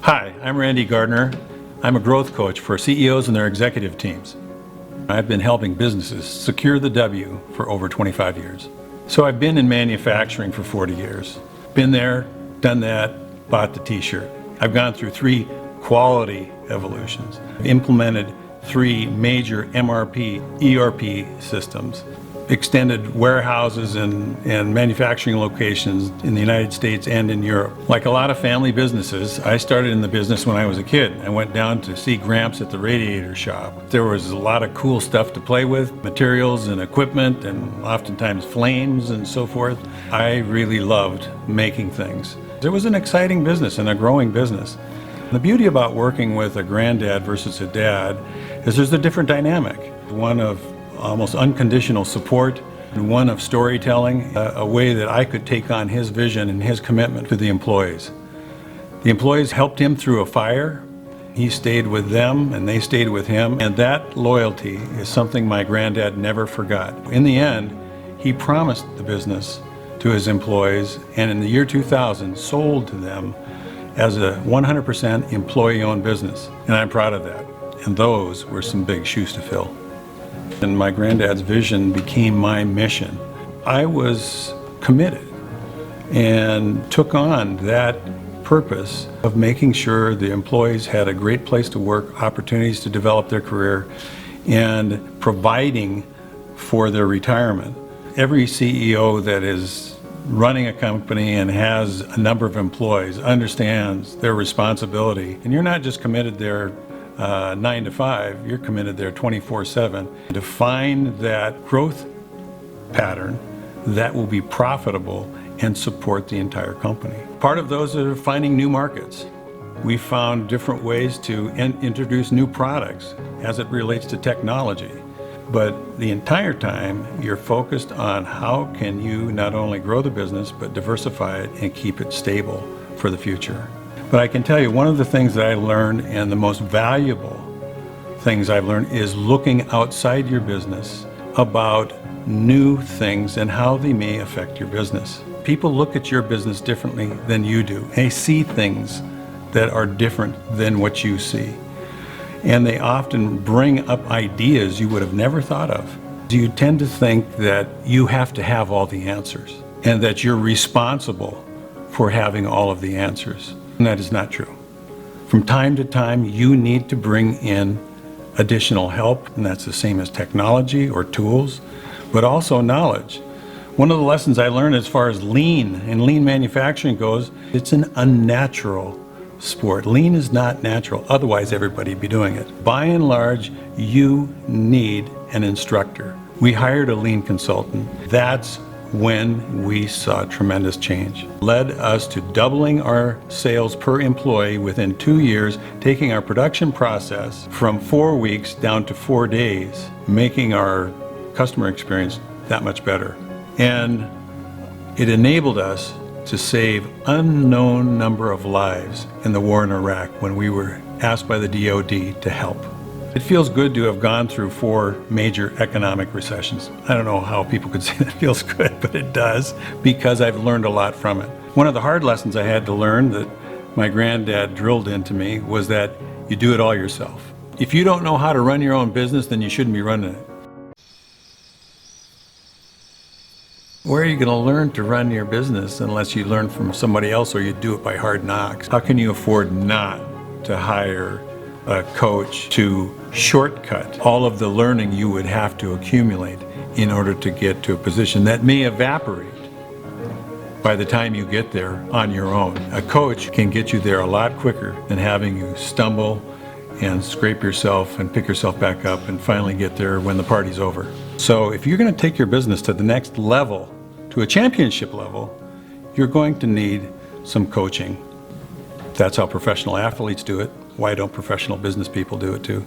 Hi, I'm Randy Gardiner. I'm a growth coach for CEOs and their executive teams. I've been helping businesses secure the W for over 25 years. So I've been in manufacturing for 40 years. Been there, done that, bought the t-shirt. I've gone through 3 quality evolutions. I've implemented 3 major MRP, ERP systems, extended warehouses and manufacturing locations in the United States and in Europe. Like a lot of family businesses, I started in the business when I was a kid. I went down to see Gramps at the radiator shop. There was a lot of cool stuff to play with, materials and equipment and oftentimes flames and so forth. I really loved making things. It was an exciting business and a growing business. The beauty about working with a granddad versus a dad is there's a different dynamic, one of almost unconditional support, and one of storytelling, a way that I could take on his vision and his commitment to the employees. The employees helped him through a fire. He stayed with them and they stayed with him, and that loyalty is something my granddad never forgot. In the end, he promised the business to his employees, and in the year 2000 sold to them as a 100% employee-owned business, and I'm proud of that. And those were some big shoes to fill. And my granddad's vision became my mission. I was committed and took on that purpose of making sure the employees had a great place to work, opportunities to develop their career, and providing for their retirement. Every CEO that is running a company and has a number of employees understands their responsibility. And you're not just committed there 9 to 5, you're committed there 24/7 to find that growth pattern that will be profitable and support the entire company. Part of those are finding new markets. We found different ways to introduce new products as it relates to technology. But the entire time you're focused on how can you not only grow the business but diversify it and keep it stable for the future. But I can tell you, one of the things that I learned, and the most valuable things I've learned, is looking outside your business about new things and how they may affect your business. People look at your business differently than you do. They see things that are different than what you see. And they often bring up ideas you would have never thought of. You tend to think that you have to have all the answers and that you're responsible for having all of the answers. And that is not true. From time to time, you need to bring in additional help, and that's the same as technology or tools, but also knowledge. One of the lessons I learned as far as lean and lean manufacturing goes, it's an unnatural sport. Lean is not natural, otherwise everybody'd be doing it. By and large, you need an instructor. We hired a lean consultant. That's when we saw tremendous change. Led us to doubling our sales per employee within 2 years, taking our production process from 4 weeks down to 4 days, making our customer experience that much better. And it enabled us to save unknown number of lives in the war in Iraq when we were asked by the DoD to help. It feels good to have gone through 4 major economic recessions. I don't know how people could say that feels good, but it does, because I've learned a lot from it. One of the hard lessons I had to learn that my granddad drilled into me was that you do it all yourself. If you don't know how to run your own business, then you shouldn't be running it. Where are you going to learn to run your business unless you learn from somebody else or you do it by hard knocks? How can you afford not to hire a coach to shortcut all of the learning you would have to accumulate in order to get to a position that may evaporate by the time you get there on your own? A coach can get you there a lot quicker than having you stumble and scrape yourself and pick yourself back up and finally get there when the party's over. So if you're going to take your business to the next level, to a championship level, you're going to need some coaching. That's how professional athletes do it. Why don't professional business people do it too?